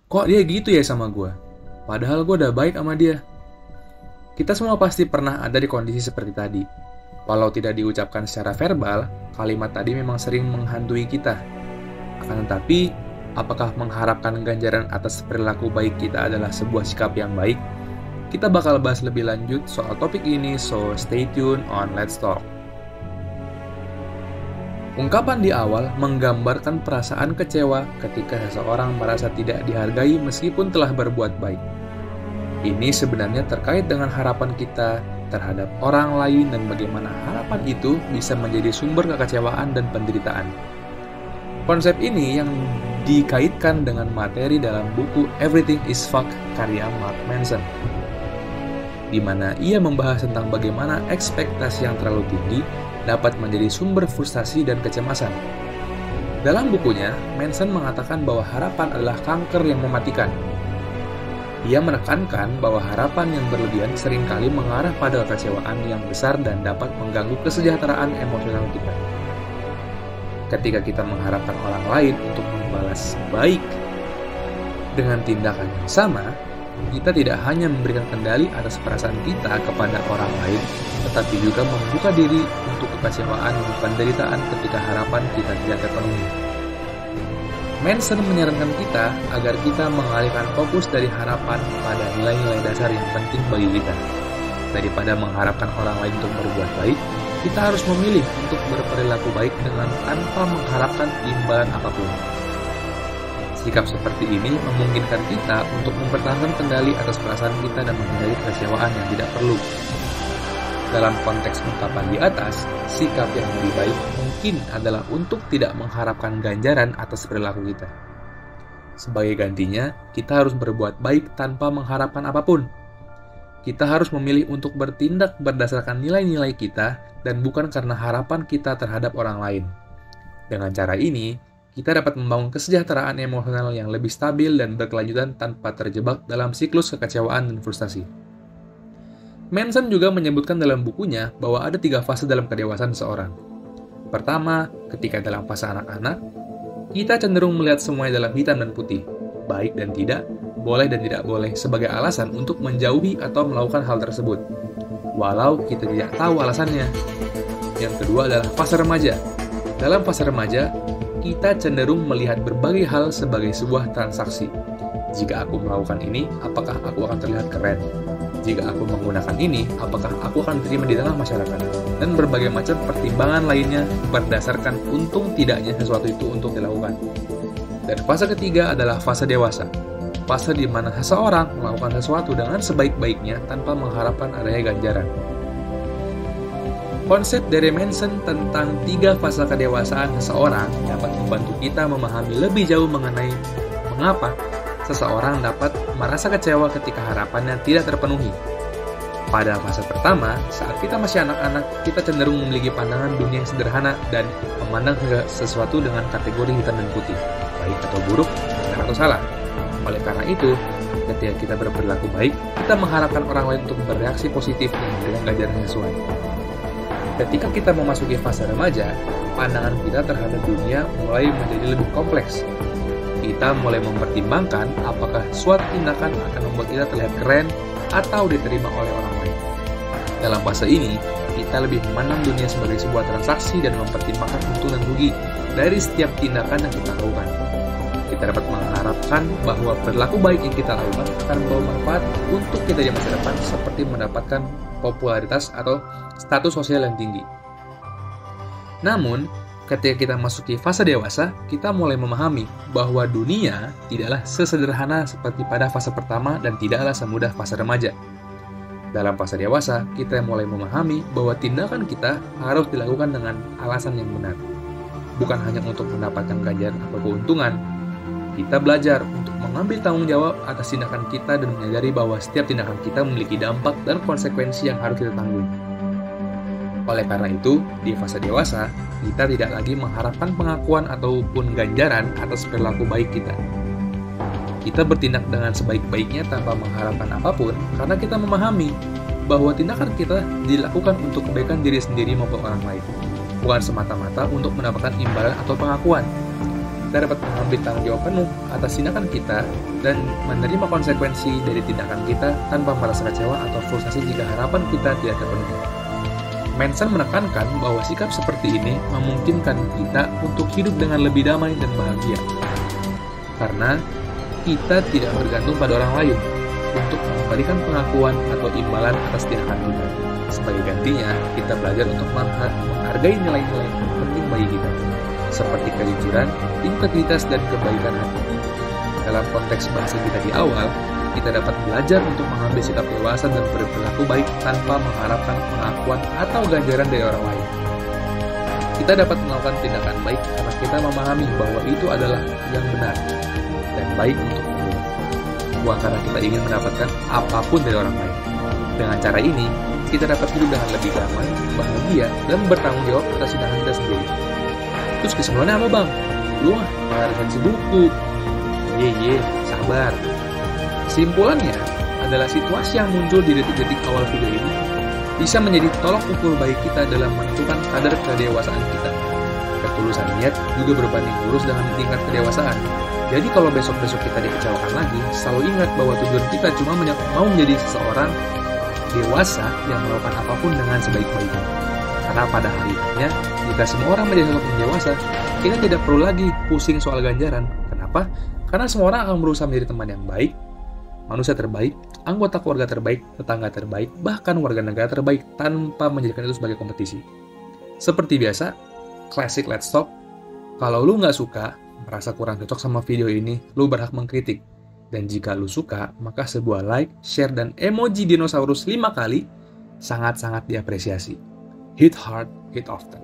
Kok dia gitu ya sama gue? Padahal gue udah baik sama dia. Kita semua pasti pernah ada di kondisi seperti tadi. Walau tidak diucapkan secara verbal, kalimat tadi memang sering menghantui kita. Akan tetapi, apakah mengharapkan ganjaran atas perilaku baik kita adalah sebuah sikap yang baik? Kita bakal bahas lebih lanjut soal topik ini, so stay tuned on Let's Talk. Ungkapan di awal menggambarkan perasaan kecewa ketika seseorang merasa tidak dihargai meskipun telah berbuat baik. Ini sebenarnya terkait dengan harapan kita terhadap orang lain dan bagaimana harapan itu bisa menjadi sumber kekecewaan dan penderitaan. Konsep ini yang dikaitkan dengan materi dalam buku Everything is Fuck karya Mark Manson, di mana ia membahas tentang bagaimana ekspektasi yang terlalu tinggi dapat menjadi sumber frustasi dan kecemasan. Dalam bukunya, Manson mengatakan bahwa harapan adalah kanker yang mematikan. Ia menekankan bahwa harapan yang berlebihan seringkali mengarah pada kekecewaan yang besar dan dapat mengganggu kesejahteraan emosional kita. Ketika kita mengharapkan orang lain untuk membalas baik dengan tindakan yang sama, kita tidak hanya memberikan kendali atas perasaan kita kepada orang lain, tetapi juga membuka diri untuk kekecewaan dan penderitaan ketika harapan kita tidak terpenuhi. Manson menyarankan kita agar kita mengalihkan fokus dari harapan pada nilai-nilai dasar yang penting bagi kita. Daripada mengharapkan orang lain untuk berbuat baik, kita harus memilih untuk berperilaku baik dengan tanpa mengharapkan imbalan apapun. Sikap seperti ini memungkinkan kita untuk mempertahankan kendali atas perasaan kita dan menghindari kekecewaan yang tidak perlu. Dalam konteks ungkapan di atas, sikap yang lebih baik mungkin adalah untuk tidak mengharapkan ganjaran atas perilaku kita. Sebagai gantinya, kita harus berbuat baik tanpa mengharapkan apapun. Kita harus memilih untuk bertindak berdasarkan nilai-nilai kita dan bukan karena harapan kita terhadap orang lain. Dengan cara ini, kita dapat membangun kesejahteraan emosional yang lebih stabil dan berkelanjutan tanpa terjebak dalam siklus kekecewaan dan frustasi. Manson juga menyebutkan dalam bukunya bahwa ada 3 fase dalam kedewasaan seseorang. Pertama, ketika dalam fase anak-anak, kita cenderung melihat semuanya dalam hitam dan putih, baik dan tidak, boleh dan tidak boleh, sebagai alasan untuk menjauhi atau melakukan hal tersebut, walau kita tidak tahu alasannya. Yang kedua adalah fase remaja. Dalam fase remaja, kita cenderung melihat berbagai hal sebagai sebuah transaksi. Jika aku melakukan ini, apakah aku akan terlihat keren? Jika aku menggunakan ini, apakah aku akan diterima di tengah masyarakat? Dan berbagai macam pertimbangan lainnya berdasarkan untung tidaknya sesuatu itu untuk dilakukan. Dan fase ketiga adalah fase dewasa. Fase di mana seseorang melakukan sesuatu dengan sebaik-baiknya tanpa mengharapkan adanya ganjaran. Konsep dari Manson tentang 3 fase kedewasaan seseorang dapat membantu kita memahami lebih jauh mengenai mengapa seseorang dapat merasa kecewa ketika harapannya tidak terpenuhi. Pada fase pertama, saat kita masih anak-anak, kita cenderung memiliki pandangan dunia yang sederhana dan memandang sesuatu dengan kategori hitam dan putih, baik atau buruk, benar atau salah. Oleh karena itu, ketika kita berperilaku baik, kita mengharapkan orang lain untuk bereaksi positif dan memberikan ganjaran yang sesuai. Ketika kita memasuki fase remaja, pandangan kita terhadap dunia mulai menjadi lebih kompleks. Kita mulai mempertimbangkan apakah suatu tindakan akan membuat kita terlihat keren atau diterima oleh orang lain. Dalam fase ini, kita lebih memandang dunia sebagai sebuah transaksi dan mempertimbangkan untung dan rugi dari setiap tindakan yang kita lakukan. Kita dapat mengharapkan bahwa perilaku baik yang kita lakukan akan membawa manfaat untuk kita di masa depan, seperti mendapatkan popularitas atau status sosial yang tinggi. Namun, ketika kita masuki fase dewasa, kita mulai memahami bahwa dunia tidaklah sesederhana seperti pada fase pertama dan tidaklah semudah fase remaja. Dalam fase dewasa, kita mulai memahami bahwa tindakan kita harus dilakukan dengan alasan yang benar, bukan hanya untuk mendapatkan ganjaran atau keuntungan. Kita belajar untuk mengambil tanggung jawab atas tindakan kita dan menyadari bahwa setiap tindakan kita memiliki dampak dan konsekuensi yang harus kita tanggung. Oleh karena itu, di fase dewasa, kita tidak lagi mengharapkan pengakuan ataupun ganjaran atas perilaku baik kita. Kita bertindak dengan sebaik-baiknya tanpa mengharapkan apapun karena kita memahami bahwa tindakan kita dilakukan untuk kebaikan diri sendiri maupun orang lain, bukan semata-mata untuk mendapatkan imbalan atau pengakuan. kita dapat mengambil tanggung jawab penuh atas tindakan kita dan menerima konsekuensi dari tindakan kita tanpa merasa kecewa atau frustasi jika harapan kita tidak terpenuhi. Manson menekankan bahwa sikap seperti ini memungkinkan kita untuk hidup dengan lebih damai dan bahagia. Karena kita tidak bergantung pada orang lain untuk mengembalikan pengakuan atau imbalan atas tindakan kita. Sebagai gantinya, kita belajar untuk menghargai nilai-nilai yang penting bagi kita, seperti kejujuran, integritas, dan kebaikan hati. Dalam konteks bahasa kita di awal, kita dapat belajar untuk mengambil sikap dewasa dan berperilaku baik tanpa mengharapkan pengakuan atau ganjaran dari orang lain. Kita dapat melakukan tindakan baik karena kita memahami bahwa itu adalah yang benar dan baik untuk kita, bukan karena kita ingin mendapatkan apapun dari orang lain. Dengan cara ini, kita dapat hidup dengan lebih damai, bahagia, dan bertanggung jawab atas tindakan kita sendiri. Terus kesimpulannya apa, Bang? Lu malah resensi buku. Sabar. Kesimpulannya adalah situasi yang muncul di detik-detik awal video ini bisa menjadi tolok ukur baik kita dalam menentukan kadar kedewasaan kita. Ketulusan niat juga berbanding lurus dengan tingkat kedewasaan. Jadi kalau besok-besok kita dikecewakan lagi, selalu ingat bahwa tujuan kita cuma mau menjadi seseorang dewasa yang melakukan apapun dengan sebaik-baiknya. Karena pada akhirnya, jika semua orang menjadi sosok yang dewasa, kita tidak perlu lagi pusing soal ganjaran. Kenapa? Karena semua orang akan berusaha menjadi teman yang baik, manusia terbaik, anggota keluarga terbaik, tetangga terbaik, bahkan warga negara terbaik tanpa menjadikan itu sebagai kompetisi. Seperti biasa, classic let's talk. Kalau lu nggak suka, merasa kurang cocok sama video ini, lu berhak mengkritik. Dan jika lu suka, maka sebuah like, share, dan emoji dinosaurus 5 kali sangat-sangat diapresiasi. Hit hard, hit often.